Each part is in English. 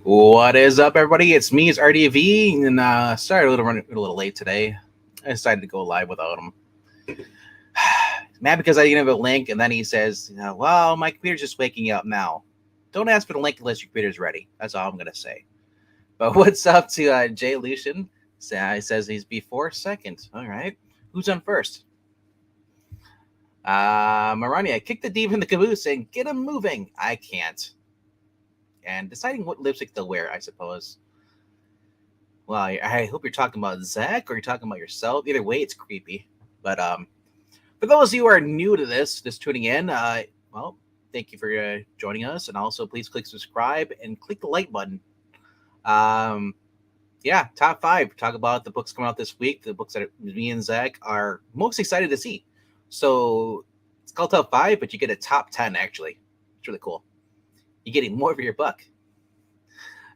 What is up, everybody? It's me, it's RDV, and sorry, running a little late today. I decided to go live without him. Mad because I didn't have a link, and then he says, "Well, my computer's just waking up now. Don't ask for the link unless your computer's ready." That's all I'm gonna say. But what's up to Jay Lucian? He says he's before second. All right, who's on first? Marania, kick the diva in the caboose and get him moving. I can't. And deciding what lipstick they'll wear, I suppose. Well, I hope you're talking about Zach or you're talking about yourself. Either way, it's creepy. But for those of you who are new to this, just tuning in, well, thank you for joining us. And also, please click subscribe and click the like button. Yeah, top 5. Talk about the books coming out this week. The books that me and Zach are most excited to see. So it's called top 5, but you get a top 10, actually. It's really cool. You're getting more for your buck.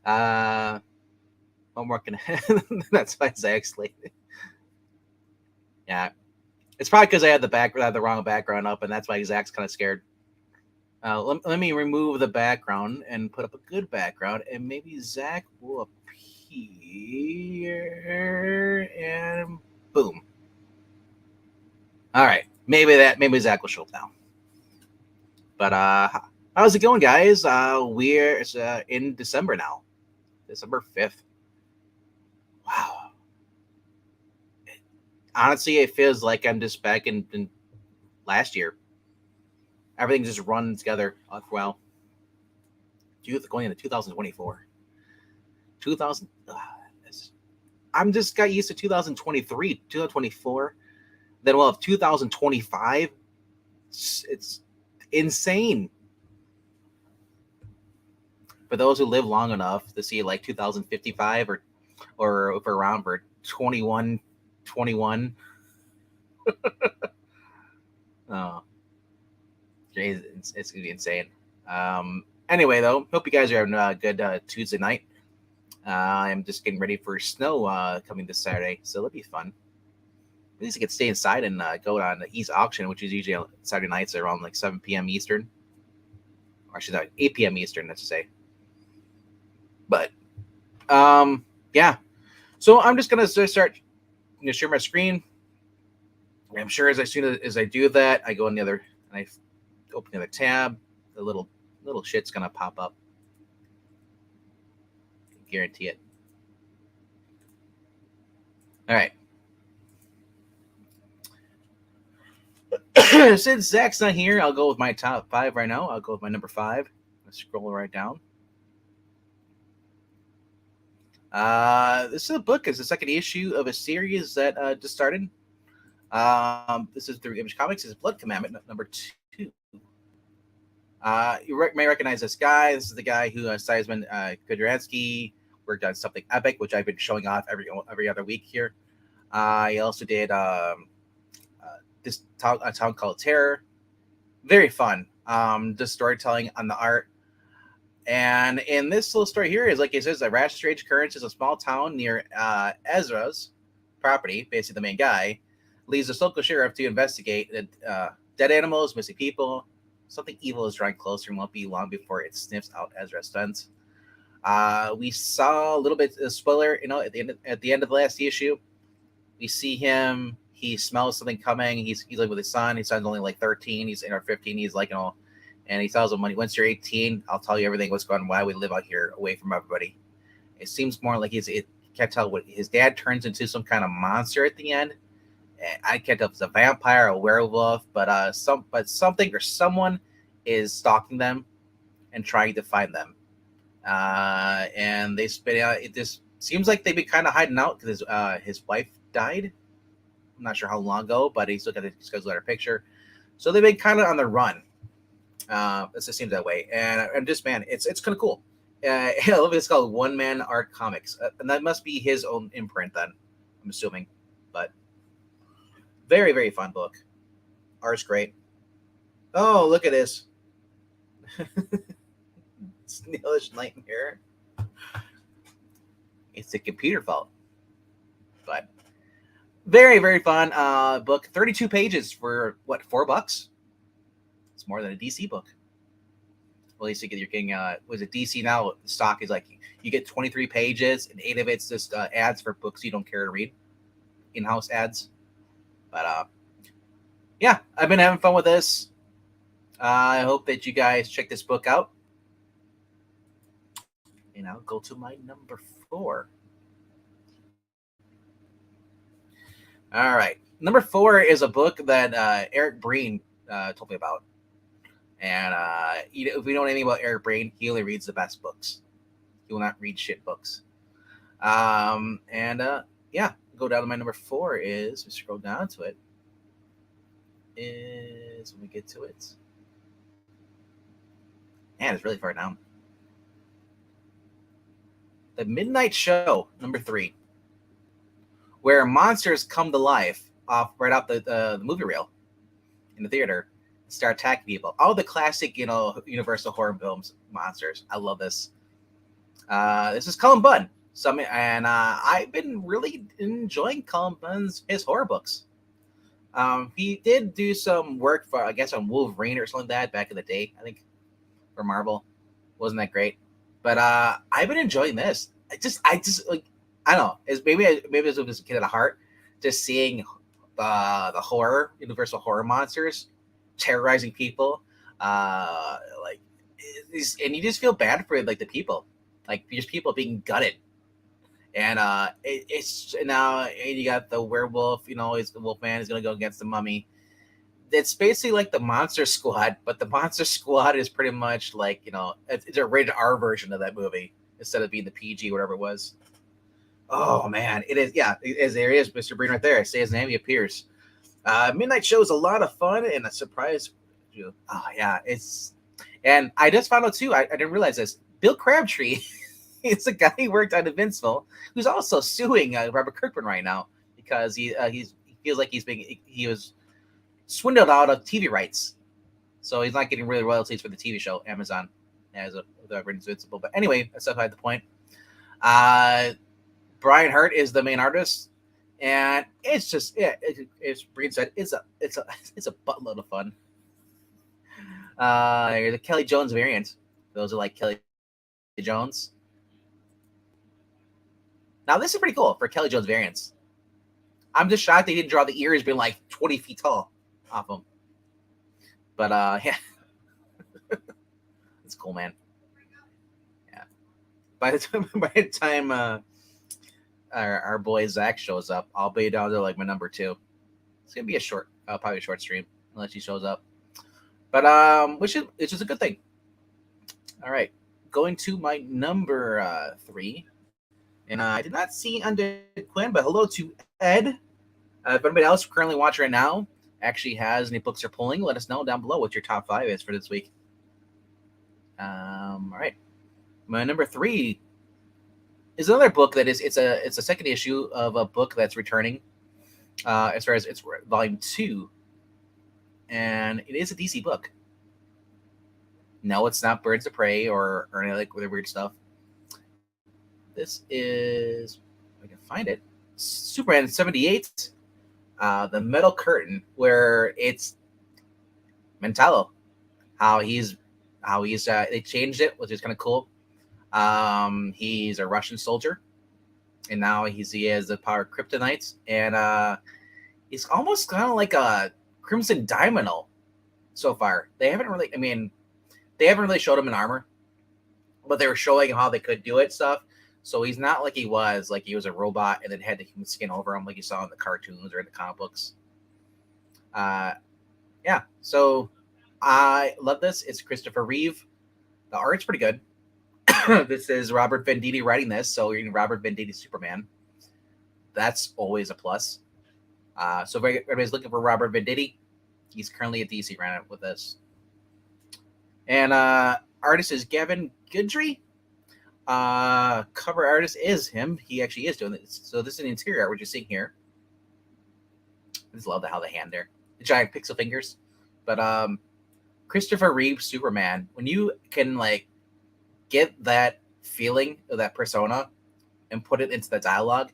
I'm working. That's why Zach's late. Yeah, it's probably because I had the wrong background up, and that's why Zach's kind of scared. Let me remove the background and put up a good background, and maybe Zach will appear, and boom. All right, maybe Zach will show up now. But how's it going, guys? We're in December now, December 5th. Wow. Honestly, it feels like I'm just back in last year. Everything just runs together well. Going into 2024. 2000. I'm just got used to 2023, 2024. Then we'll have 2025. It's insane. For those who live long enough to see like 2055 or if we're around for 21. Oh, geez, it's gonna be insane. Anyway, though, hope you guys are having a good Tuesday night. I'm just getting ready for snow coming this Saturday, so it'll be fun. At least I can stay inside and go on the East Auction, which is usually Saturday nights around like 7 p.m. Eastern, or actually not 8 p.m. Eastern, let's say. But yeah. So I'm just gonna start share my screen. I'm sure as soon as I do that, I go in the other and I open the other tab. The little shit's gonna pop up. I guarantee it. All right. Since Zach's not here, I'll go with my top 5 right now. I'll go with my number 5. Let's scroll right down. This is a book. It's the second issue of a series that just started. This is through Image Comics. It's Blood Commandment number 2. You may recognize this guy. This is the guy who Simon Kudransky worked on something epic, which I've been showing off every other week here. He also did this a town called Terror. Very fun. Just storytelling on the art. And in this little story here is like it says, a rash of strange occurrence is a small town near Ezra's property, basically the main guy, leaves the local sheriff to investigate dead animals, missing people. Something evil is drawing closer and won't be long before it sniffs out Ezra's sons. We saw a little bit of spoiler, at the end of the last issue. We see him. He smells something coming. He's like with his son. His son's only like 13. He's in our 15. He's like, and he tells him once you're 18, I'll tell you everything what's going on, why we live out here away from everybody. It seems more like it can't tell what his dad turns into some kind of monster at the end. I can't tell if it's a vampire or a werewolf, but something or someone is stalking them and trying to find them. And they spit out. It just seems like they've been kind of hiding out because his wife died. I'm not sure how long ago, but he's looking at her picture. So they've been kind of on the run. It just seems that way. And just, man, it's kind of cool. I love it. It's called One Man Art Comics. And that must be his own imprint then, I'm assuming. But very, very fun book. Art's great. Oh, look at this. Snailish Nightmare. It's a computer fault. But very, very fun book. 32 pages for, what, $4? It's more than a DC book. Well, at least you're getting was it DC now? The stock is like you get 23 pages, and 8 of it's just ads for books you don't care to read, in-house ads. But yeah, I've been having fun with this. I hope that you guys check this book out. And I'll go to my number 4. All right, number 4 is a book that Eric Breen told me about. And if we know anything about Eric Breen, he only reads the best books. He will not read shit books. And yeah, go down to my number 4 is, we scroll down to it, is when we get to it. Man, it's really far down. The Midnight Show, number 3, where monsters come to life right off the movie reel in the theater, start attacking people. All the classic, Universal horror films, monsters. I love this. This is Cullen Bunn. I've been really enjoying Cullen Bunn's his horror books. He did do some work for, I guess, on Wolverine or something like that back in the day, I think, for Marvel. Wasn't that great? But I've been enjoying this. I just like, I don't know. Maybe it's just a kid at heart, just seeing the horror, Universal horror monsters terrorizing people, and you just feel bad for like the people, like just people being gutted. And it's now you got the werewolf. The Wolfman is going to go against the mummy. It's basically like the Monster Squad, but the Monster Squad is pretty much like it's a rated R version of that movie instead of being the PG whatever it was. Oh man, it is. Yeah, there is Mr. Breen right there. I say his name, he appears. Midnight Show is a lot of fun and a surprise. Oh yeah, and I just found out too. I didn't realize this. Bill Crabtree is a guy who worked on Invincible, who's also suing Robert Kirkman right now because he feels like he was swindled out of TV rights, so he's not getting really royalties for the TV show. Amazon as a Invincible, but anyway, that's beside the point. Brian Hurt is the main artist, and it's just as Breen said, it's a buttload of fun. The Kelly Jones variant. Those are like Kelly Jones. Now this is pretty cool for Kelly Jones variants. I'm just shocked they didn't draw the ears being like 20 feet tall off them. But yeah, it's cool, man. Yeah. By the time our boy Zach shows up, I'll be down to like my number 2. It's gonna be probably a short stream unless he shows up. But which is a good thing. All right, going to my number 3, and I did not see Undead Quinn, but hello to Ed. If anybody else currently watching right now actually has any books they're pulling, let us know down below what your top 5 is for this week. All right, my number 3 is another book that it's a second issue of a book that's returning, as far as it's volume 2, and it is a DC book. No, it's not Birds of Prey or any like weird stuff. This is, if I can find it, Superman 78, The Metal Curtain, where it's Mentallo, how he's they changed it, which is kind of cool. He's a Russian soldier, and now he has the power of kryptonite, and he's almost kind of like a Crimson Dynamo so far. They haven't really showed him in armor, but they were showing him how they could do it stuff. So he's not like he was a robot and then had the human skin over him like you saw in the cartoons or in the comic books. Yeah, so I love this. It's Christopher Reeve. The art's pretty good. This is Robert Venditti writing this, so you're reading Robert Venditti Superman. That's always a plus. So if everybody's looking for Robert Venditti, he's currently at DC right now with this. And artist is Gavin Guidry. Cover artist is him. He actually is doing this. So this is an interior art, what you're seeing here. I just love how the hand there. The giant pixel fingers. But Christopher Reeve Superman, when you can like get that feeling of that persona and put it into the dialogue,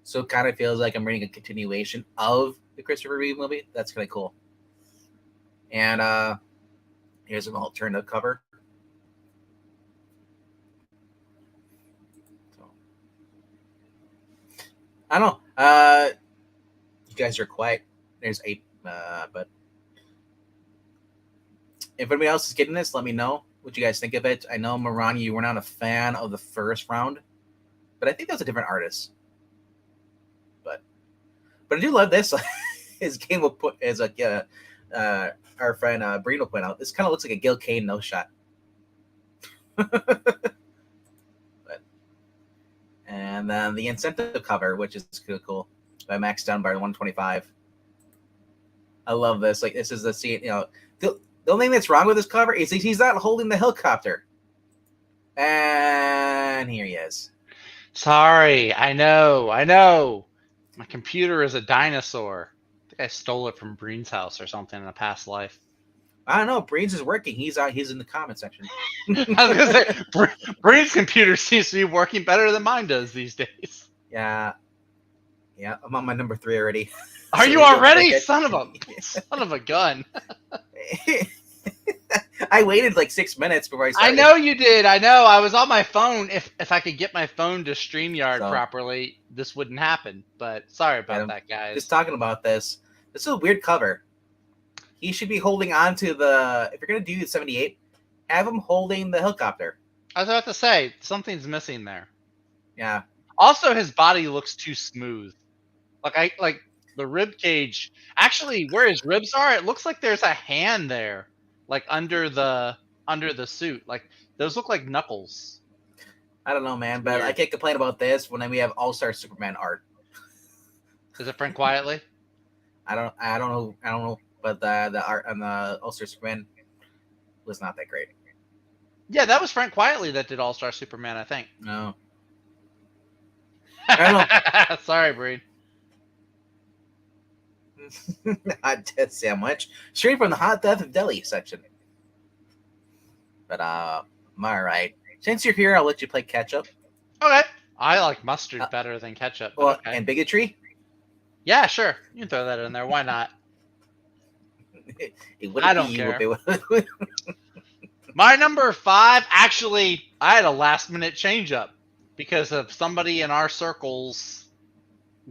so it kind of feels like I'm reading a continuation of the Christopher Reeve movie. That's kind of cool. And here's an alternative cover. I don't know. You guys are quiet. There's 8. But if anybody else is getting this, let me know what you guys think of it. I know, Marani, you were not a fan of the first round, but I think that was a different artist. But I do love this. His game will put as a our friend Brino point out. This kind of looks like a Gil Kane no shot. But, and then the incentive cover, which is cool, by Max Dunbar 125. I love this. Like, this is the scene. The only thing that's wrong with this cover is he's not holding the helicopter. And here he is. Sorry, I know. My computer is a dinosaur. I think I stole it from Breen's house or something in a past life. I don't know. Brains is working. He's in the comment section. I was gonna say, Breen's computer seems to be working better than mine does these days. Yeah, I'm on my number 3 already. Are you already? Son of a gun. I waited like 6 minutes before I started. I know you did. I know. I was on my phone. If I could get my phone to StreamYard properly, this wouldn't happen. But sorry about that, guys. Just talking about this. This is a weird cover. He should be holding on to the. If you're gonna do the 78, have him holding the helicopter. I was about to say something's missing there. Yeah. Also, his body looks too smooth. Like the rib cage. Actually, where his ribs are, it looks like there's a hand there, like under the suit. Like those look like knuckles. I don't know, man, but I can't complain about this when we have All-Star Superman art. Is it Frank Quietly? I don't know, but the art on the All-Star Superman was not that great. Yeah, that was Frank Quietly that did All-Star Superman, I think. No. I don't know. Sorry, Breed. Hot death sandwich, straight from the hot death of Delhi section. But all right. Since you're here, I'll let you play ketchup. Okay. I like mustard better than ketchup. Well, okay. And bigotry. Yeah, sure. You can throw that in there. Why not? I don't care. My number 5, actually, I had a last-minute change-up because of somebody in our circles.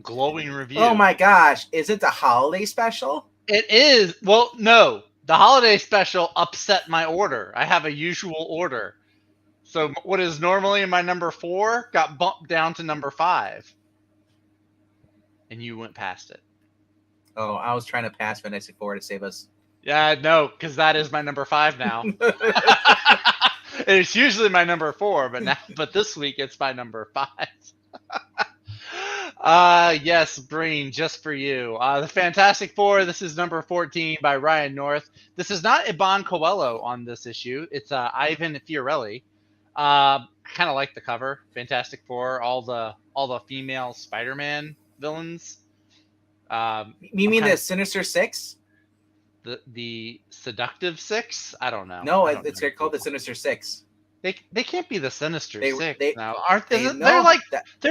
Glowing review. Oh my gosh. Is it the holiday special? It is. Well, no. The holiday special upset my order. I have a usual order. So what is normally in my number 4 got bumped down to number 5. And you went past it. Oh, I was trying to pass Fantastic Four to save us. Yeah, no, because that is my number 5 now. It's usually my number 4, but this week it's my number 5. Yes, Breen, just for you. The Fantastic Four, this is number 14 by Ryan North. This is not Iban Coelho on this issue. It's Ivan Fiorelli. I kind of like the cover. Fantastic Four, all the female Spider-Man villains. You mean the Sinister Six? The Seductive Six? I don't know. No, it's called the Sinister Six. They can't be the Sinister Six now, aren't they? There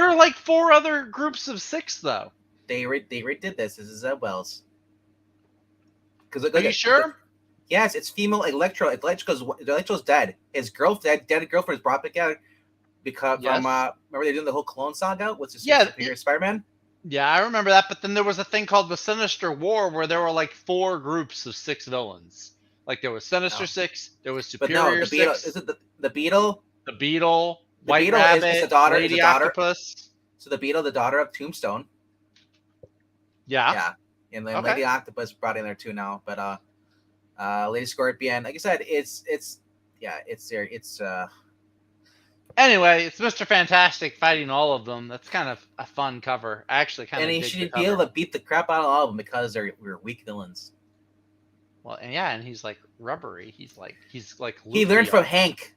are like 4 other groups of 6 though. They did this. This is Zeb Wells. Are you sure? Yes, it's female Electro. Electro's dead. His dead girlfriend is brought back out because from remember they doing the whole Clone Saga with Superior Spider-Man. Yeah, I remember that. But then there was a thing called the Sinister War where there were like 4 groups of 6 villains. Like there was Sinister Six, there was Superior Six. Is it the Beetle? The Beetle, White Rabbit, is the daughter, Lady Octopus. So the Beetle, the daughter of Tombstone. Yeah. And then Lady Octopus brought in there too now. But Lady Scorpion, like I said, it's there. It's Anyway, it's Mr. Fantastic fighting all of them. That's kind of a fun cover. I actually kind of dig the cover. And he should be able to beat the crap out of all of them because we're weak villains. Well, and he's like rubbery. He's like he learned from Hank.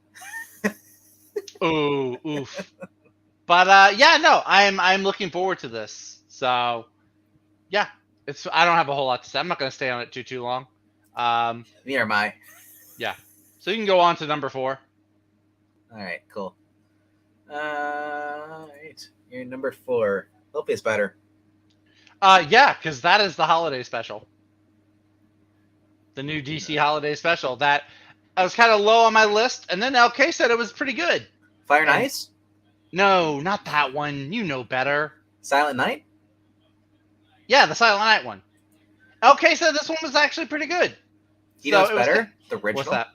Ooh, oof. But I'm looking forward to this. So yeah, I don't have a whole lot to say. I'm not going to stay on it too long. Neither am I. Yeah. So you can go on to number 4. All right, cool. All right, you're number 4. Hopefully it's better. Yeah, because that is the holiday special. The new DC holiday special that I was kind of low on my list, and then LK said it was pretty good. Fire and Ice? No, not that one. You know better. Silent Night. Yeah, the Silent Night one. LK said this one was actually pretty good. He So knows it was. better. The What's original. that?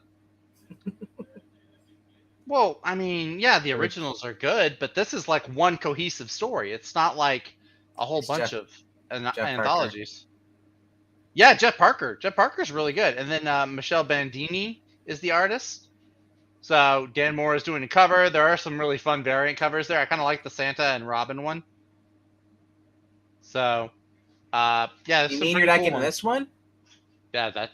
Well, I mean, yeah, the originals are good, but this is like one cohesive story. It's not like a whole It's bunch of Jeff Parker. anthologies. Yeah, Jeff Parker. Jeff Parker's really good. And then Michelle Bandini is the artist. So Dan Moore is doing the cover. There are some really fun variant covers there. I kind of like the Santa and Robin one. So, yeah, there's You some mean you're pretty not cool getting ones. this one? Yeah,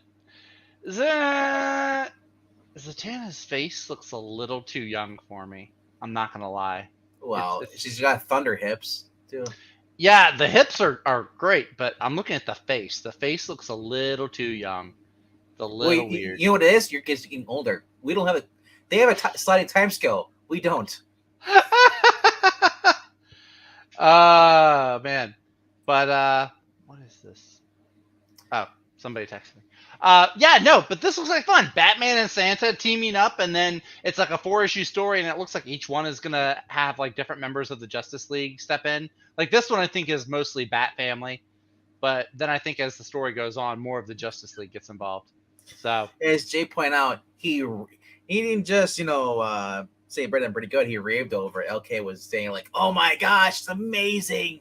Zatanna's face looks a little too young for me. I'm not gonna lie. Well, It's she's got thunder hips too. Yeah, the hips are great, but I'm looking at the face. The face looks a little too young. It's a Well, little weird. you know what it is? Your kids getting older. We don't have a. They have a sliding time scale. We don't. Man. But what is this? Oh, somebody texted me. Yeah, no, but this looks like fun. Batman and Santa teaming up, and then it's like a 4-issue story, and it looks like each one is gonna have like different members of the Justice League step in. Like this one, I think is mostly Bat Family, but then I think as the story goes on, more of the Justice League gets involved. So As Jay pointed out, he didn't just say Brendan pretty good. He raved over it. LK was saying like, "Oh my gosh, it's amazing."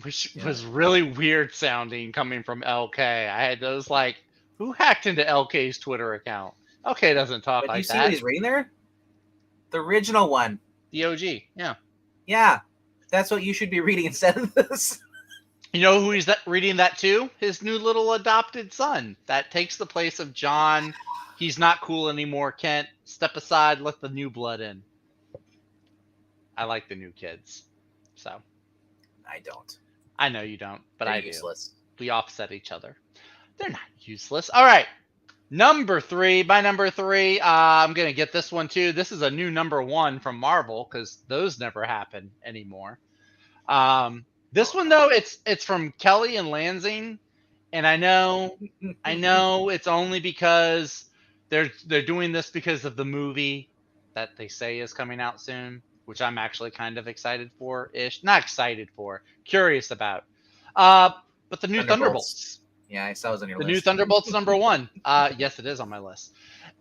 which was really weird sounding coming from LK. I had those like, who hacked into LK's Twitter account? LK doesn't talk But you like see what that. he's reading there? The original one. The OG, yeah. Yeah, that's what you should be reading instead of this. You know who he's reading that to? His new little adopted son. That takes the place of John. He's not cool anymore, Kent. Step aside, let the new blood in. I like the new kids. So. I don't. I know you don't, but They're I useless. do. We offset each other. They're not useless. All right. Number 3. By number 3, I'm going to get this one too. This is a new number 1 from Marvel because those never happen anymore. This one though, it's from Kelly and Lansing, and I know it's only because they're doing this because of the movie that they say is coming out soon, which I'm actually kind of excited for ish. Not excited for, curious about. But the new Thunderbolts. Yeah, I saw it was on your The list. new Thunderbolts number 1. Yes, it is on my list.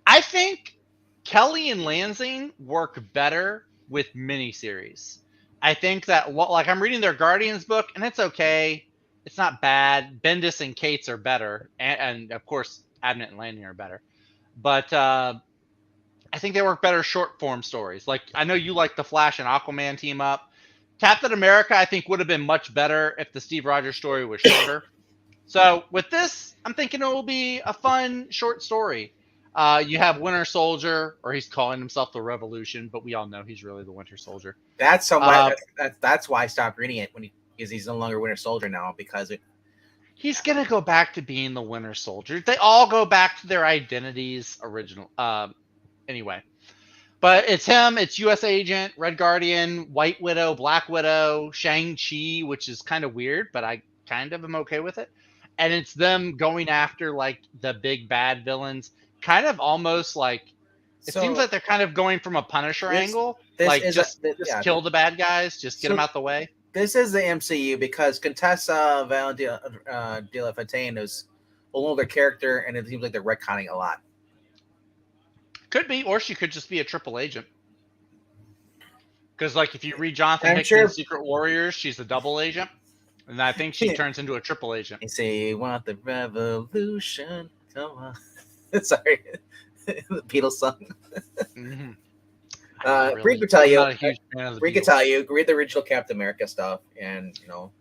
I think Kelly and Lansing work better with miniseries. I think that, like, I'm reading their Guardians book, and it's okay. It's not bad. Bendis and Cates are better, and of course, Abnett and Lanning are better. But I think they work better short form stories. Like, I know you like the Flash and Aquaman team up. Captain America, I think, would have been much better if the Steve Rogers story was shorter. So with this, I'm thinking it will be a fun short story. You have Winter Soldier, or he's calling himself the Revolution, but we all know he's really the Winter Soldier. That's why that's why I stopped reading it because he's no longer Winter Soldier now because he's gonna go back to being the Winter Soldier. They all go back to their identities original. Anyway, but it's him. It's U.S. Agent, Red Guardian, White Widow, Black Widow, Shang-Chi, which is kind of weird, but I kind of am okay with it. And it's them going after like the big bad villains, kind of almost like it seems like they're kind of going from a Punisher angle, like just kill the bad guys, just get them out the way. This is the MCU because Contessa de la Fontaine is an older character, and it seems like they're retconning a lot. Could be, or she could just be a triple agent. Because, like, if you read Jonathan Hickman's Secret Warriors, she's a double agent. And I think she turns into a triple agent. They say, want the revolution. Come on. Sorry. The Beatles song. Mm-hmm. Bree could tell you. Read the original Captain America stuff. And, you know.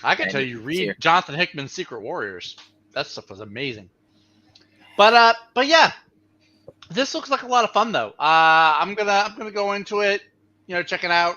I can tell you, read Jonathan Hickman's Secret Warriors. That stuff was amazing. But yeah. This looks like a lot of fun, though. I'm gonna go into it, check it out.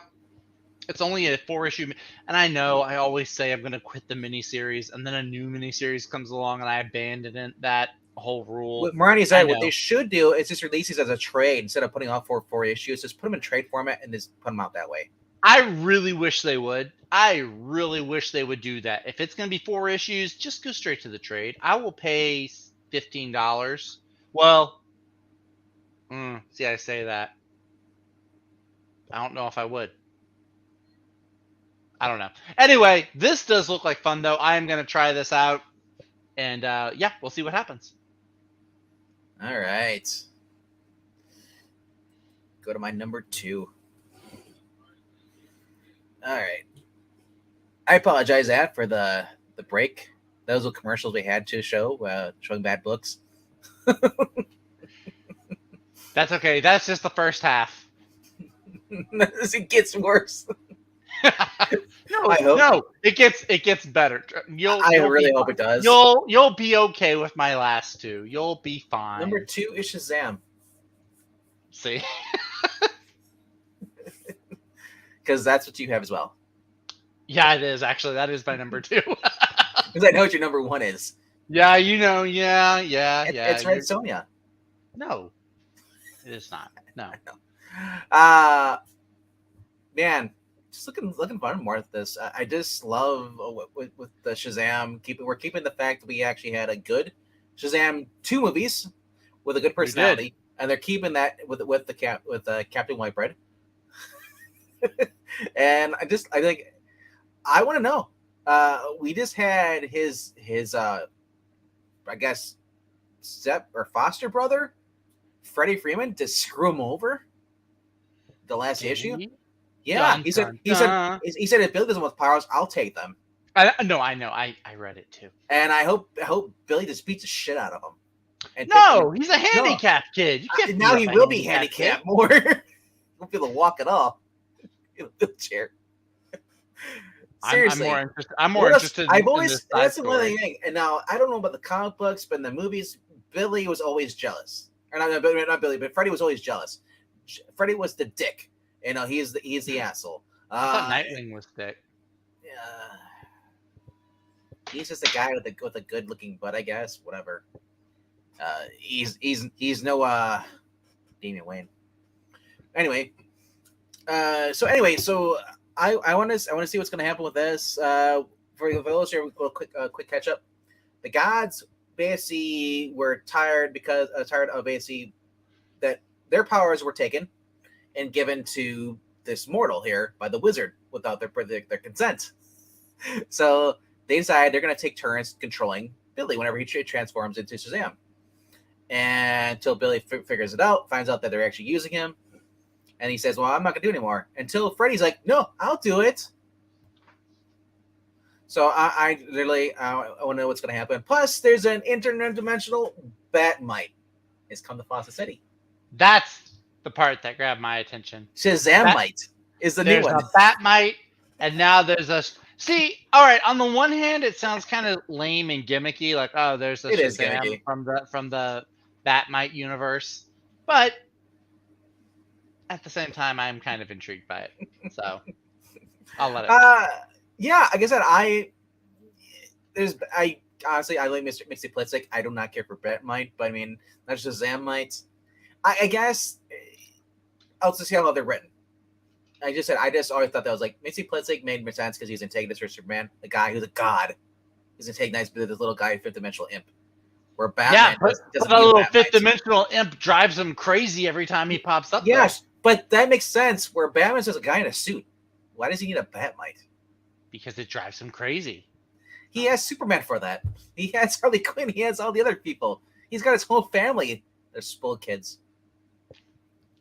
It's only a 4-issue, and I know I always say I'm gonna quit the miniseries, and then a new miniseries comes along, and I abandon that whole rule. What Marnie's right. What they should do is just release these as a trade instead of putting out 4 issues. Just put them in trade format and just put them out that way. I really wish they would. I really wish they would do that. If it's gonna be 4 issues, just go straight to the trade. I will pay $15. Well, see, I say that. I don't know if I would. I don't know. Anyway, this does look like fun though. I am gonna try this out, and yeah, we'll see what happens. All right. Go to my number 2. All right. I apologize, Ad, for the break. Those were commercials we had to show, showing bad books. That's okay. That's just the first half. It gets worse. No, I hope. no, it gets better. I You'll really be hope fine. it does. You'll be okay with my last two. You'll be Number fine. 2 is Shazam, See, because that's what you have as well. yeah, it is actually. That is my number 2. Because I know what your number 1 is. Yeah, you know, yeah. It's Red Sonja. No, it is not. No. Man, just looking fun more at this. I just love with the Shazam. We're keeping the fact that we actually had a good Shazam 2 movies with a good personality, and they're keeping that with Captain Whitebread. And I think I want to know. We just had his I guess step or foster brother, Freddie Freeman, to screw him over the last issue. Yeah, Dun, he said dun, he said dun. he said if Billy doesn't want powers, I'll take them. No, I know. I read it too. And I hope Billy just beats the shit out of him. And No, he's a handicapped kid. You can't now beat he up a will be handicapped handicapped more. He won't be able to walk at all in a wheelchair. Seriously, I'm more interested. I've in always this that's side another story. thing. And now I don't know about the comic books, but in the movies, Billy was always jealous. Or not Billy, but Freddie was always jealous. Freddie was the dick. You know, he's the asshole. I thought Nightwing was thick. He's just a guy with a good looking butt, I guess. Whatever. He's no Damian Wayne. Anyway, so I want to see what's going to happen with this. For those here, we'll quick catch up. The gods basically were tired of basically that their powers were taken and given to this mortal here by the wizard without their consent. So they decide they're going to take turns controlling Billy whenever he transforms into Shazam. And until Billy figures it out, finds out that they're actually using him. And he says, well, I'm not going to do it anymore. Until Freddy's like, no, I'll do it. So I want to know what's going to happen. Plus, there's an interdimensional Batmite. It's come to Fossa City. That's the part that grabbed my attention. Shazamite is the new one. There's a Batmite, and now there's a... See, all right, on the one hand, it sounds kind of lame and gimmicky, like, oh, there's a Shazam from the Batmite universe. But at the same time, I'm kind of intrigued by it. So I'll let it yeah, like I said, I honestly like Mr. Mixie Plitzek. I do not care for Batmite, but I mean that's Shazamite. I guess I'll just see how they're written. I just always thought that was like Mixie Plitzek made more sense because he's antagonist for Superman, the guy who's a god. He's antagonized by this little guy, fifth dimensional imp. Where Batman doesn't a little fifth dimensional imp drives him crazy every time he pops up. Yes, but that makes sense. Where Batman's just a guy in a suit. Why does he need a Batmite? Because it drives him crazy. He has Superman for that. He has Harley Quinn. He has all the other people. He's got his whole family. They're spoiled kids.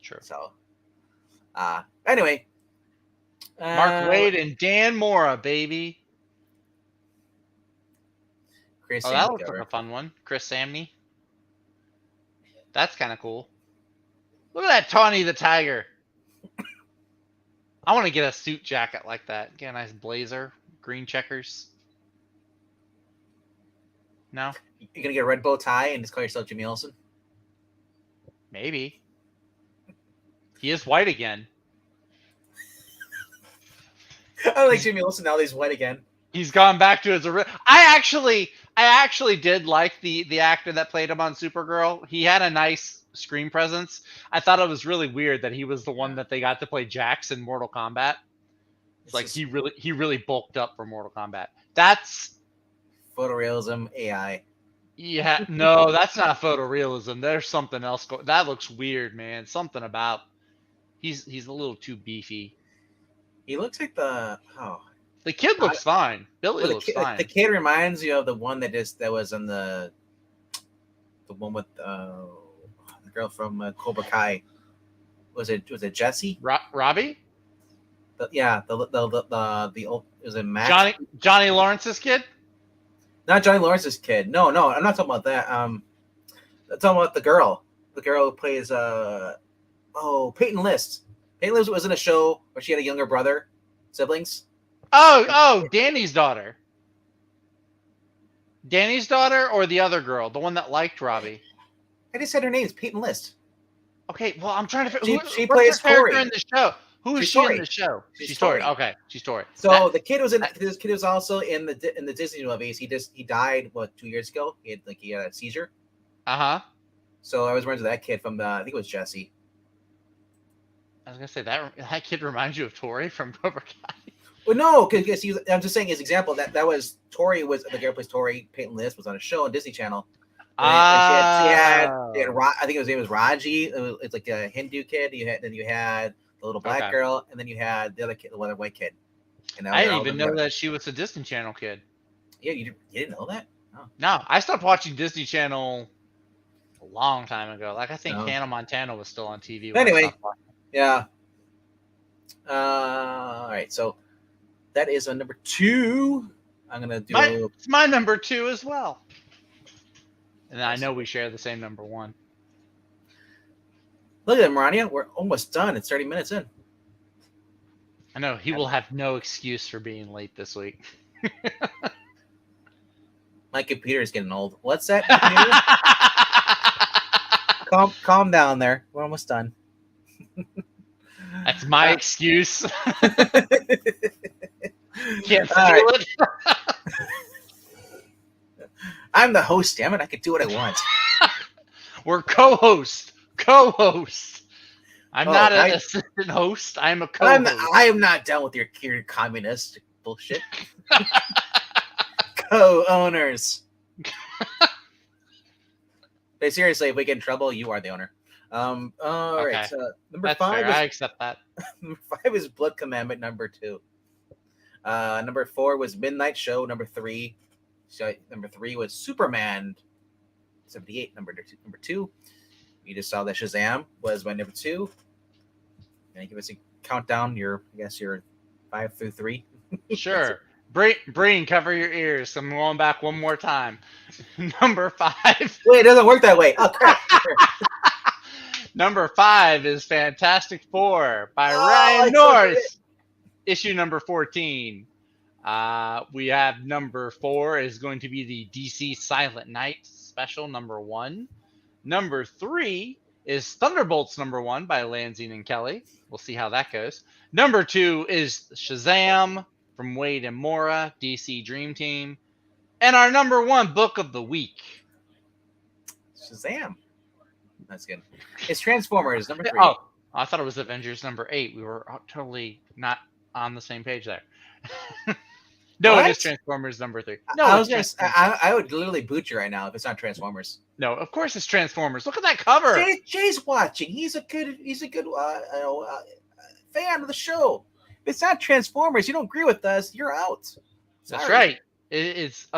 True. So, anyway. Mark Waid and Dan Mora, baby. That looks like a fun one. Chris Samney. That's kind of cool. Look at that Tawny the Tiger. I want to get a suit jacket like that. Get a nice blazer, green checkers. No? You're going to get a red bow tie and just call yourself Jimmy Olsen? Maybe. He is white again. I like Jimmy Olsen now that he's white again. He's gone back to his original. I actually did like the actor that played him on Supergirl. He had a nice screen presence. I thought it was really weird that he was the one that they got to play Jax in Mortal Kombat. It's like he really bulked up for Mortal Kombat. That's photorealism AI. Yeah, no, that's not photorealism. There's something else going. That looks weird, man. Something about he's a little too beefy. He looks like the The kid looks fine. Billy Well, looks fine. the kid reminds you of the one that was in the one with the girl from Cobra Kai. Was it Jesse? Robbie? The old, was it Max? Johnny Lawrence's kid? Not Johnny Lawrence's kid. No, I'm not talking about that. I'm talking about the girl who plays Peyton List. Peyton List was in a show where she had a younger brother, siblings. Oh, Danny's daughter. Danny's daughter or the other girl, the one that liked Robbie? I just said her name is Peyton List. Okay, well, I'm trying to figure She plays character Tori in the show. Who is She's she Tori. in the show? She's Tori. Tori. Okay, she's Tori. So the kid was in. This kid was also in the Disney movies. He died 2 years ago. He had a seizure. So I was running to that kid from I think it was Jesse. I was gonna say that kid reminds you of Tori from Cobra Kai. Well, no, because I'm just saying his example that was Tori was the girl who plays Tori. Peyton List was on a show on Disney Channel. And she had I think his name was Raji. It's like a Hindu kid. You had the little black girl, and then you had the other kid, the other white kid. And I didn't even know that she was a Disney Channel kid. Yeah, you didn't know that? Oh. No, I stopped watching Disney Channel a long time ago. Like I think Hannah Montana was still on TV. Anyway, yeah. All right, so that is a number 2. I'm gonna do. It's my number 2 as well. And I know we share the same number 1. Look at that, Marania. We're almost done. It's 30 minutes in. I know. He will have no excuse for being late this week. My computer is getting old. What's that? Calm down there. We're almost done. That's my excuse. Can't feel it. I'm the host, damn it. I can do what I want. We're co-host. I'm not an assistant host. I'm a co-host. I am not done with your communist bullshit. Co-owners. Hey, seriously, if we get in trouble, you are the owner. All right. Number That's 5. Fair. I accept that. Number 5 is Blood Commandment. Number 2. Number 4 was Midnight Show. Number 3. So number 3 was Superman 78. Number 2. You just saw that Shazam was my number 2. Can you give us a countdown? Your 5 through 3. Sure. Breen, cover your ears. I'm going back one more time. Number 5. Wait, it doesn't work that way. Oh crap. Number 5 is Fantastic Four by Ryan North. Issue number 14. We have number 4 is going to be the DC Silent Night special number 1. Number 3 is Thunderbolts number 1 by Lanzine and Kelly. We'll see how that goes. Number 2 is Shazam from Wade and Mora, DC Dream Team. And our number 1 book of the week. Shazam. That's good. It's Transformers number 3. Oh, I thought it was Avengers number 8. We were totally not on the same page there. No, what? It is Transformers number 3. No, I would literally boot you right now if it's not Transformers. No, of course it's Transformers. Look at that cover. Jay's watching. He's a good fan of the show. If it's not Transformers, you don't agree with us, you're out. Sorry. That's right. It's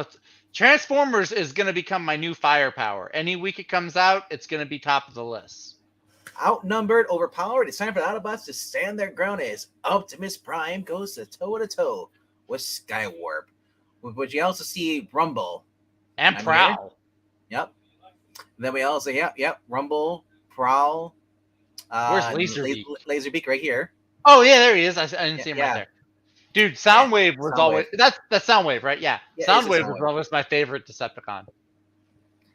Transformers is going to become my new firepower. Any week it comes out, it's going to be top of the list. Outnumbered, overpowered. It's time for the Autobots to stand their ground as Optimus Prime goes to toe with Skywarp. Would you also see Rumble and Prowl? Yep. And then we also Rumble, Prowl. Where's Laserbeak? Laserbeak right here. Oh yeah, there he is. I didn't see him right there. Dude, Soundwave was always that's Soundwave, right? Yeah. Soundwave was always my favorite Decepticon.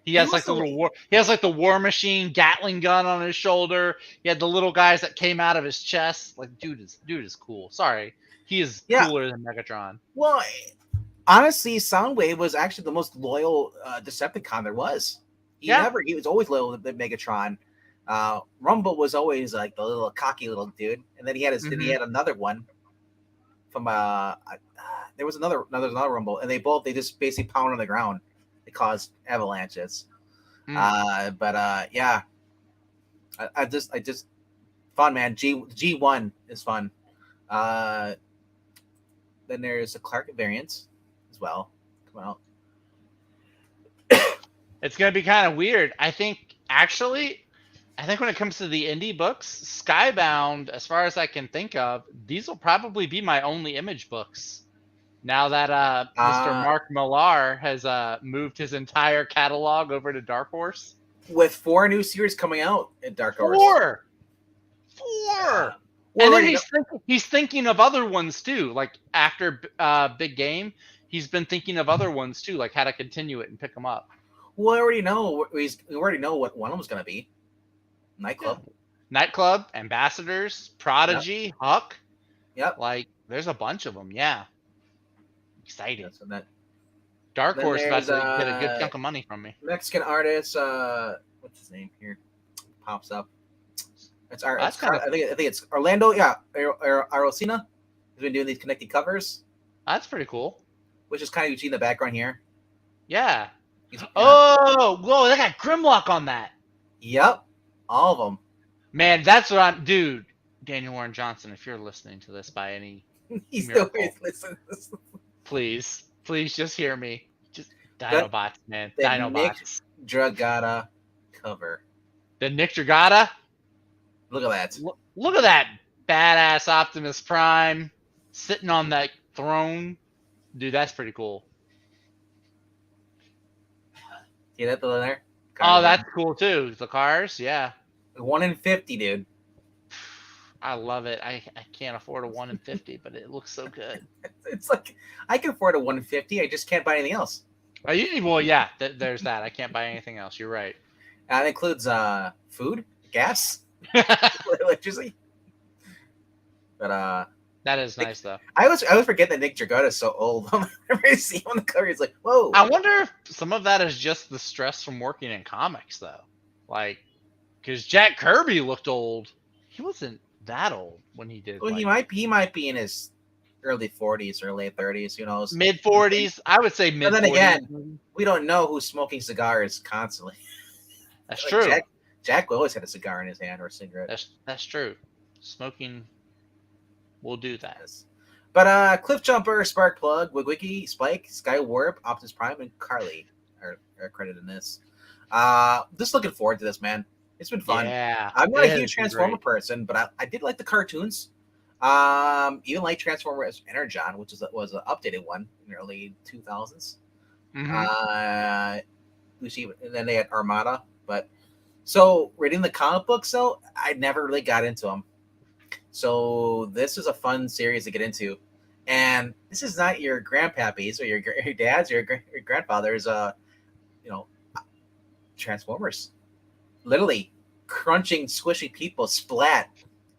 He has like the war machine Gatling gun on his shoulder. He had the little guys that came out of his chest. Like dude is cool. Sorry. He is cooler than Megatron. Well, honestly, Soundwave was actually the most loyal Decepticon there was. He was always loyal to Megatron. Rumble was always like the little cocky little dude, and then he had he had another one from there was another Rumble, and they just basically pound on the ground. It caused avalanches. I just fun, man. G1 is fun. Then there's a Clark variant as well. Come out. It's gonna be kind of weird. I think when it comes to the indie books, Skybound, as far as I can think of, these will probably be my only Image books. Now that Mr. Uh, Mark Millar has moved his entire catalog over to Dark Horse. with 4 new series coming out at Dark Horse. Four. Uh, And then already he's thinking of other ones too. Like after Big Game, he's been thinking of other ones too, like how to continue it and pick them up. we already know. We already know what one of them's gonna be. Nightclub. Nightclub, Ambassadors, Prodigy, Huck. Yep. Like there's a bunch of them. Yeah. Exciting. Yeah, so that Dark Then Horse about there's, to get a good chunk of money from me. Mexican artist. What's his name here? Pops up. It's art. That's It's, I think it's Orlando. Yeah, Arocena. He's been doing these connected covers, That's pretty cool. which is kind of you see in the background here. Yeah. He's, Oh, whoa, they got Grimlock on that. Yep, all of them. Man, that's what I'm. Dude, Daniel Warren Johnson, if you're listening to this by any. He's Miracle. still listening. Please just hear me. Just That- Dinobots, man. the Dinobots. Dragata cover. The Nick Dragata. Look at that. Look at that badass Optimus Prime sitting on that throne. Dude, that's pretty cool. See that there? Oh, that's cool too. The cars, yeah. 1 in 50, dude. I love it. I can't afford a 1 in 50, but it looks so good. It's like I can afford a 1 in 50. I just can't buy anything else. Well, yeah, there's that. I can't buy anything else. You're right. That includes food, gas, electricity. But That is nice though. I always forget that Nick Dragota is so old. Whenever I see him on the cover, he's like, whoa. I wonder if some of that is just the stress from working in comics though. Like, because Jack Kirby looked old. He wasn't that old when he did. Well, like, he might be in his early 40s or late 30s. Who knows? mid 40s. I would say mid. But then again, we don't know who's smoking cigars constantly. That's Like true. Jack always had a cigar in his hand or a cigarette. That's true. Smoking will do that. Yes. But Cliff Jumper, Spark Plug, Wigwiki, Spike, Sky Warp, Optimus Prime, and Carly are credited in this. Just looking forward to this, man. It's been fun. Yeah, I'm not it a has huge been Transformer great. person, but I did like the cartoons. Even like Transformers Energon, which was an updated one in the early 2000s. Mhm. And then they had Armada. But so reading the comic books, though, I never really got into them. So this is a fun series to get into, and this is not your grandpappy's or your dad's or your grandfather's. Transformers, literally crunching, squishing people, splat,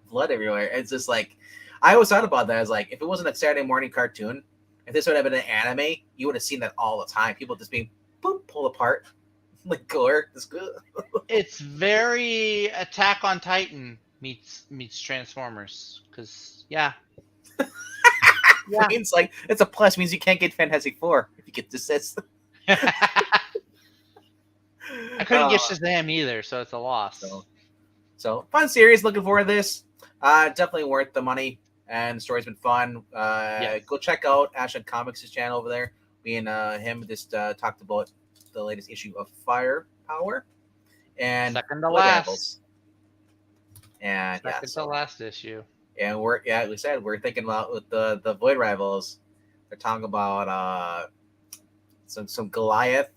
blood everywhere. It's just like I always thought about that. I was like, if it wasn't a Saturday morning cartoon, if this would have been an anime, you would have seen that all the time. People just being boom, pulled apart, like gore. It's good. It's very Attack on Titan meets Transformers. Cause yeah, It means like it's a plus. It means you can't get Fantastic Four if you get this. I couldn't get Shazam either, so it's a loss. So fun series. Looking forward to this. Definitely worth the money, and the story's been fun. Yes. Go check out Ashland Comics' channel over there. Me and him just talked about the latest issue of Firepower and Second to Blood last. Rivals. And Second to last issue. and we said we're thinking about with the Void Rivals. They're talking about some Goliath,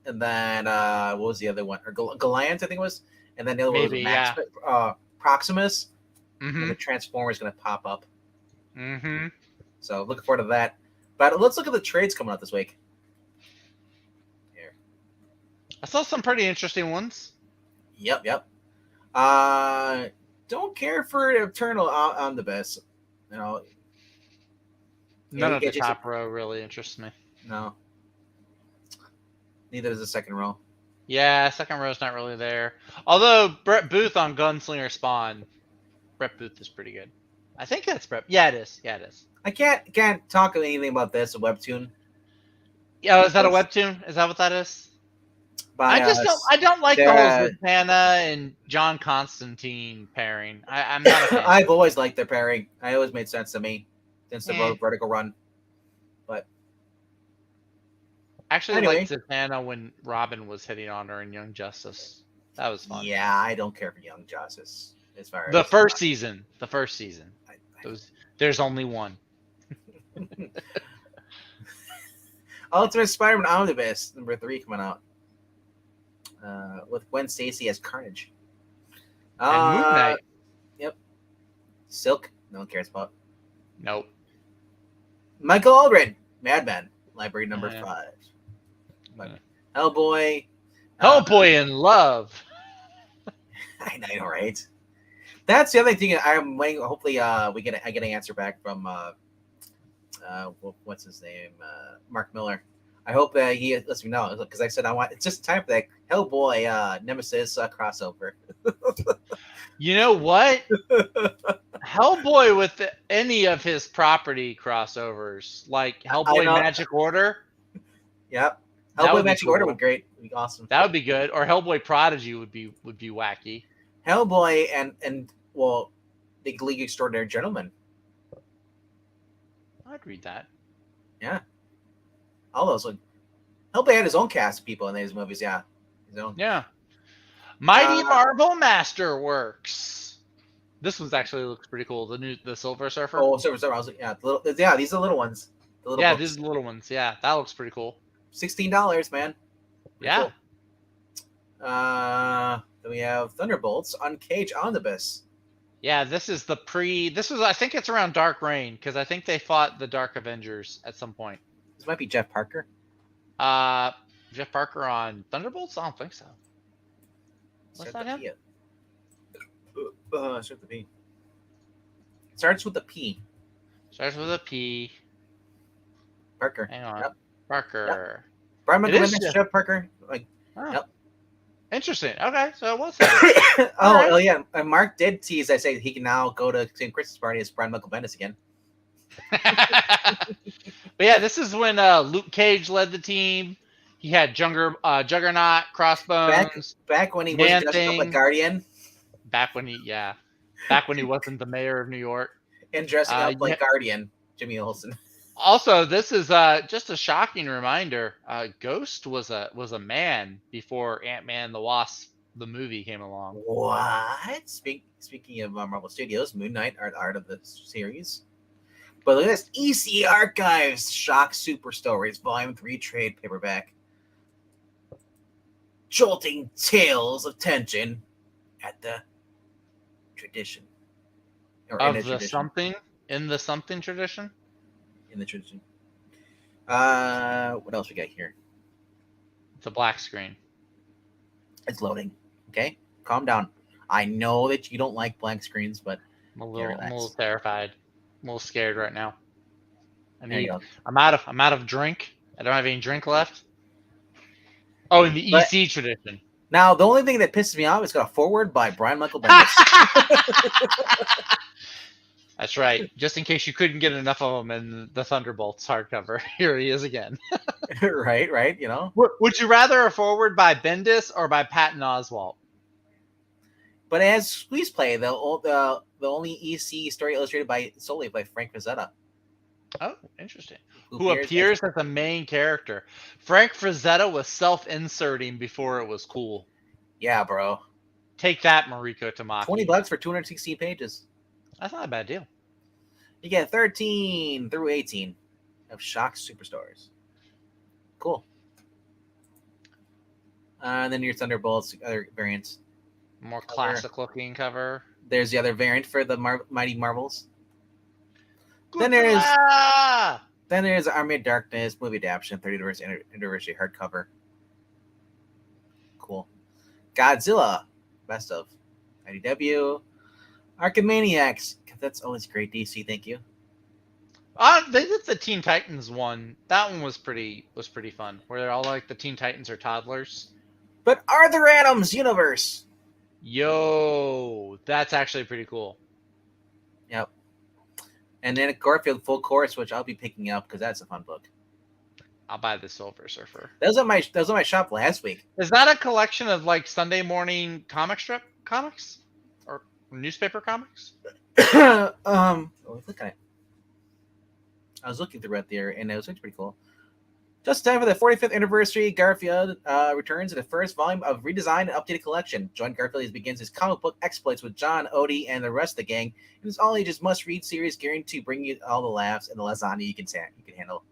and then what was the other one? Or Goliath, I think it was. And then the other Maybe, one was Proximus. Mm-hmm. And the Transformer is going to pop up. Mm-hmm. So looking forward to that. But let's look at the trades coming out this week. Here. I saw some pretty interesting ones. Yep. Don't care for Eternal on the best. You know. None you of the get top row really interests me. No. Neither does the second row. Yeah, second row's not really there. Although Brett Booth on Gunslinger Spawn, Brett Booth is pretty good. I think that's Brett. Yeah, it is. I can't talk anything about this. A webtoon. Yeah, is that a webtoon? Is that what that is? By, I don't like the whole they're, Zatanna and John Constantine pairing. I'm not a fan. I've always liked their pairing. It always made sense to me since the Eh. Vertical run. Actually liked Anyway, Zatanna when Robin was hitting on her in Young Justice. That was fun. yeah, I don't care for Young Justice as far The as first season. The first season. I, There's only one. Ultimate Spider-Man Omnibus #3 coming out with Gwen Stacy as Carnage. And Moon Knight. Yep. Silk. No one cares about. Nope. Michael Aldred, Madman, Library number Yeah. 5. Yeah. Hellboy. Hellboy in Love. I know, right? That's the other thing. I'm waiting. Hopefully, I get an answer back from what's his name, Mark Miller. I hope that he lets me know because I said I want. It's just time for that Hellboy Nemesis crossover. You know what? Hellboy with any of his property crossovers, like Hellboy Magic Order. Yep. That Hellboy would be Magic cool. Order would be great. Would be awesome. That would be good. Or Hellboy Prodigy would be wacky. Hellboy and well, the League of Extraordinary Gentlemen. I'd read that. Yeah. All those. Hellboy had his own cast of people in his movies. Yeah. His own. Yeah. Mighty Marvel Masterworks. This one actually looks pretty cool. The Silver Surfer. Oh, Silver Surfer. I was like, yeah, these are the little ones. The little books. These are the little ones. Yeah, that looks pretty cool. $16, man. Pretty yeah. Cool. Then we have Thunderbolts Uncaged Omnibus. Yeah, this is the This was, I think it's around Dark Reign because I think they fought the Dark Avengers at some point. This might be Jeff Parker. Jeff Parker on Thunderbolts? I don't think so. What's that him? Starts with the P. Starts with a P. Starts with a P. Parker. Hang on. Yep. Parker. Yep. Brian Michael Bendis, Jeff Parker. Like, yep. Interesting. Okay, so what's that? Oh, yeah. And Mark did tease. I say he can now go to St. Christmas party as Brian Michael Bendis again. But yeah, this is when Luke Cage led the team. He had Juggernaut, Crossbones. Back when he was dressed up like Guardian. Back when he wasn't the mayor of New York. And dressing up like Guardian, Jimmy Olsen. Also, this is just a shocking reminder. Ghost was a man before Ant-Man the Wasp, the movie, came along. What? Speaking of Marvel Studios, Moon Knight art of the series. But look at this. EC Archives Shock Super Stories Volume 3 trade paperback. Jolting tales of tension at the tradition. Or of the tradition. Something? In the something tradition? In the tradition. What else we got here? It's a black screen. It's loading. Okay? Calm down. I know that you don't like blank screens, but I'm a little terrified. I'm a little scared right now. I'm out of drink. I don't have any drink left. Oh, in the EC tradition. Now, the only thing that pisses me off is got a foreword by Brian Michael Bendis. That's right. Just in case you couldn't get enough of him in the Thunderbolts hardcover, here he is again. right. You know. Would you rather a foreword by Bendis or by Patton Oswalt? But as Squeeze Play, the only EC story illustrated solely by Frank Frazetta. Oh, interesting. Who appears as a main character. Frank Frazetta was self-inserting before it was cool. Yeah, bro. Take that, Mariko Tamaki. $20 for 216 pages. That's not a bad deal. You get 13 through 18 of Shock Superstars. Cool. And then your Thunderbolts, other variants. More classic-looking cover. There's the other variant for the Mighty Marvels. Then there's Army of Darkness movie adaptation, 30th anniversary hardcover. Cool. Godzilla, best of IDW. Archimaniacs, that's always great. DC, thank you. They did the Teen Titans one. That one was pretty fun. Where they're all like the Teen Titans are toddlers. But Arthur Adams Universe. Yo, that's actually pretty cool. Yep. And then Garfield Full Course, which I'll be picking up because that's a fun book. I'll buy the Silver Surfer. That was on my shop last week. Is that a collection of like Sunday morning comic strip comics or newspaper comics? Look at it. I was looking through it there, and it was pretty cool. Just in time for the 45th anniversary, Garfield returns in the first volume of redesigned and updated collection. Join Garfield as he begins his comic book exploits with John, Odie, and the rest of the gang. In this all-ages must-read series guaranteed to bring you all the laughs and the lasagna you can handle.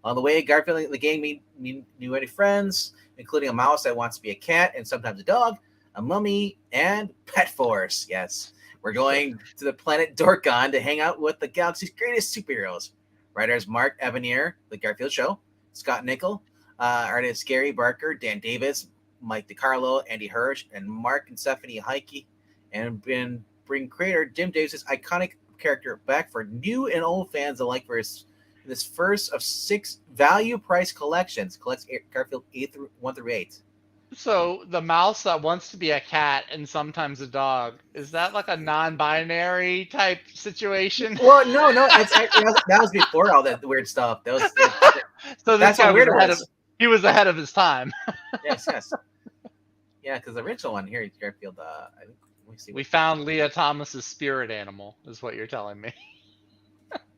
On the way, Garfield and the gang meet new many friends, including a mouse that wants to be a cat and sometimes a dog, a mummy, and Pet Force. Yes, we're going to the planet Dorkon to hang out with the galaxy's greatest superheroes. Writers Mark Evanier, The Garfield Show, Scott Nickel, artists Gary Barker, Dan Davis, Mike DiCarlo, Andy Hirsch, and Mark and Stephanie Heike, and bring creator Jim Davis' iconic character back for new and old fans alike for this first of 6 value price collections. Collects Garfield 1 through 8. So the mouse that wants to be a cat and sometimes a dog, is that like a non-binary type situation? Well, no, that was before all that weird stuff. So this That's guy how weird it was was. he was ahead of his time. Yes. Yeah, because the original one here, Garfield. I think, let me see. We found Leah Thomas's spirit animal, is what you're telling me.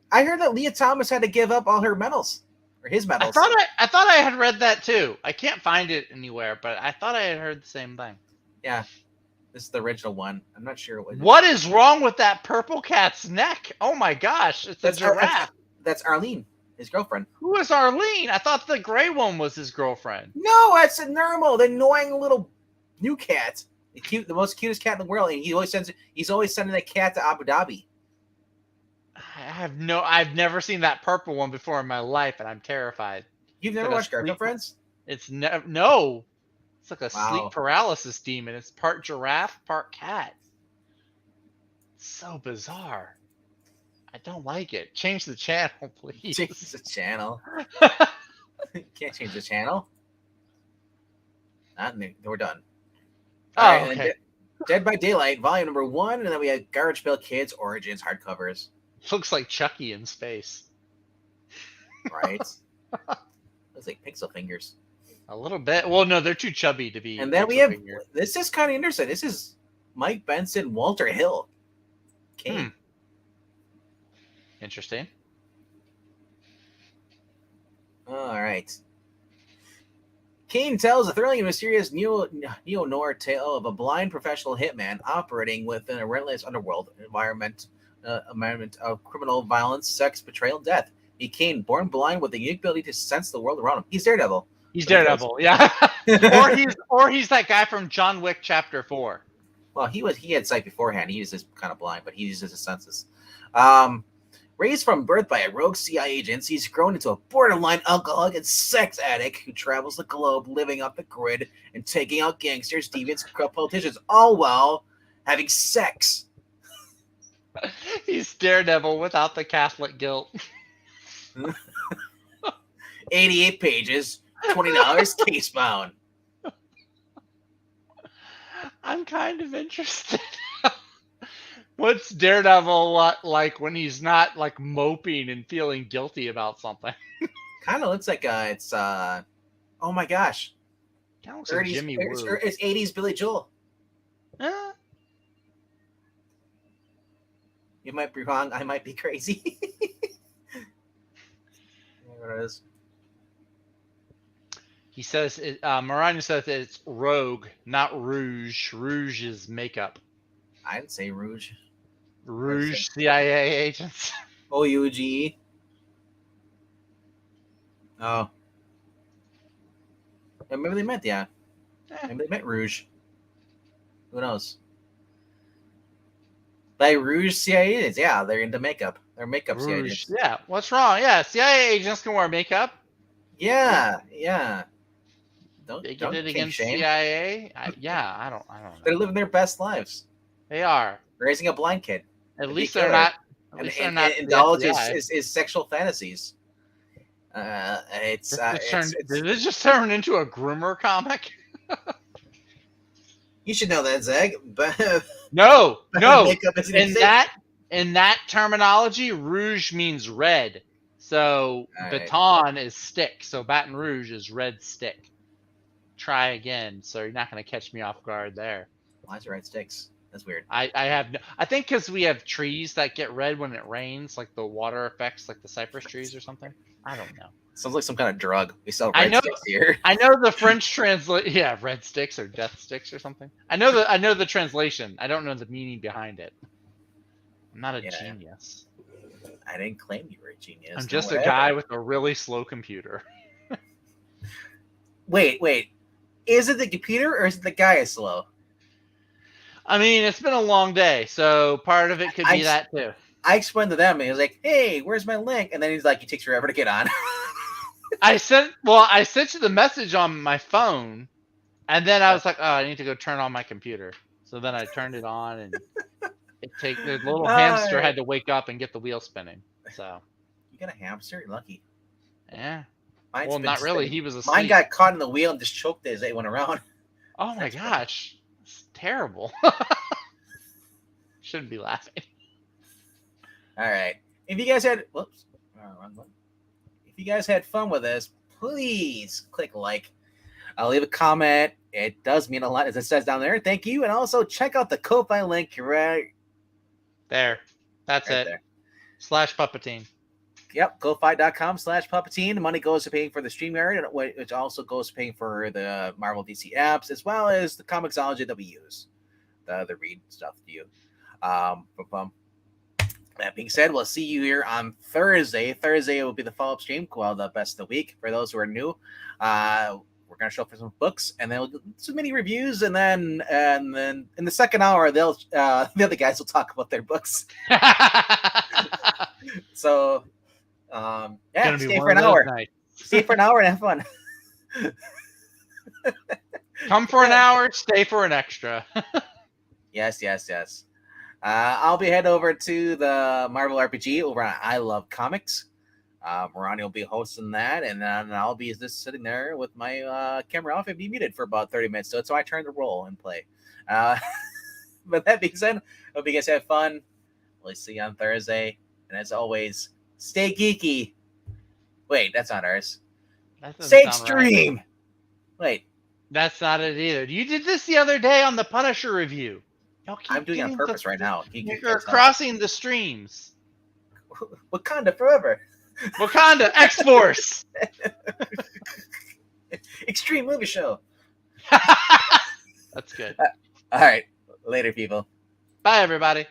I heard that Leah Thomas had to give up all her medals, or his medals. I thought I had read that too. I can't find it anywhere, but I thought I had heard the same thing. Yeah, this is the original one. I'm not sure what is wrong with that purple cat's neck. Oh my gosh, it's a giraffe. That's Arlene, his girlfriend. Who is Arlene? I thought the gray one was his girlfriend. No, that's a normal, the annoying little new cat, the most cutest cat in the world, and he's always sending that cat to Abu Dhabi. I've never seen that purple one before in my life, and I'm terrified. You've never watched Garfield Friends? It's no. It's like a sleep paralysis demon. It's part giraffe, part cat. It's so bizarre. I don't like it. Change the channel, please. Change the channel. Can't change the channel. We're done. All right, okay. Dead by Daylight, volume number 1, and then we had Garbage Pail Kids Origins hardcovers. Looks like Chucky in space. Right. Looks like pixel fingers. A little bit. Well, no, they're too chubby to be. And then we have this is kind of interesting. This is Mike Benson, Walter Hill. Kane. Interesting. All right. Kane tells a thrilling and mysterious neo-noir tale of a blind professional hitman operating within a relentless underworld environment of criminal violence, sex, betrayal, death. Kane, born blind with the unique ability to sense the world around him. He's Daredevil. He's Daredevil, yeah. or he's that guy from John Wick Chapter 4. Well, he had sight beforehand. He was just kind of blind, but he uses his senses. Raised from birth by a rogue CIA agent, he's grown into a borderline alcoholic and sex addict who travels the globe, living off the grid and taking out gangsters, deviants, and corrupt politicians, all while having sex. He's Daredevil without the Catholic guilt. 88 pages, $20, case bound. I'm kind of interested. What's Daredevil like when he's not like moping and feeling guilty about something? Kind of looks like it's oh my gosh. Kind of looks like Jimmy Woo. It's 80s Billy Joel. You might be wrong. I might be crazy. What it is. He says, Maranya says that it's Rogue, not Rouge. Rouge is makeup. I didn't say Rouge. Rouge CIA agents. OUGE. Oh. Yeah, maybe they meant, yeah. Maybe they meant Rouge. Who knows? By Rouge CIA agents, yeah, they're into makeup. They're makeup CIA agents. Yeah, what's wrong? Yeah, CIA agents can wear makeup. Yeah. Don't against CIA? I don't know. They're living their best lives. They are. Raising a blind kid. At least they're not. And indulge his sexual fantasies. Did this just turn into a groomer comic? You should know that, Zeg. No. Makeup isn't in that terminology, rouge means red. So baton is stick. So Baton Rouge is red stick. Try again. So you're not going to catch me off guard there. Why is it red sticks? That's weird. I think because we have trees that get red when it rains, like the water effects, like the cypress trees or something. I don't know. Sounds like some kind of drug. We sell I red know. sticks here. I know the French translate. Yeah, red sticks or death sticks or something. I know the translation. I don't know the meaning behind it. I'm not a Yeah, genius. I didn't claim you were a genius. I'm Then just a whatever. guy with a really slow computer. Wait. Is it the computer or is it the guy is slow? I mean, it's been a long day, so part of it could I be that too. I explained to them, and he was like, "Hey, where's my link?" And then he's like, "It takes forever to get on." I sent you the message on my phone, and then I was like, oh, I need to go turn on my computer. So then I turned it on, and the little hamster had to wake up and get the wheel spinning. So You got a hamster? You're lucky. yeah. Mine's Well, been not really. spinning. He was asleep. Mine got caught in the wheel and just choked as they went around. Oh my gosh, it's terrible. Shouldn't be laughing. All right. If you guys had wrong one. If you guys had fun with this, please click like. I'll leave a comment. It does mean a lot, as it says down there. Thank you, and also check out the Ko-fi link right there. That's it. there. /Puppetine. Yep, Ko-fi.com/Puppetine. The money goes to paying for the StreamYard, which also goes to paying for the Marvel DC apps, as well as the Comixology that we use, the read stuff to you. That being said, we'll see you here on Thursday. Thursday will be the follow-up stream, well, the best of the week for those who are new. We're gonna show for some books, and then we'll do some mini reviews, and then in the second hour, the other guys will talk about their books. So, stay for an hour. Stay for an hour and have fun. Come for an hour, stay for an extra. Yes. I'll be heading over to the Marvel RPG over on I Love Comics. Ronnie will be hosting that, and then I'll be just sitting there with my camera off and be muted for about 30 minutes. So I turn to roll and play. But that being said, hope you guys have fun. We'll see you on Thursday. And as always, stay geeky. Wait, that's not ours. Stay extreme. Right. Wait. That's not it either. You did this the other day on the Punisher review. I'm doing it on purpose right now. You're crossing the streams. Wakanda forever. Wakanda, X-Force. Extreme movie show. That's good. All right. Later, people. Bye, everybody.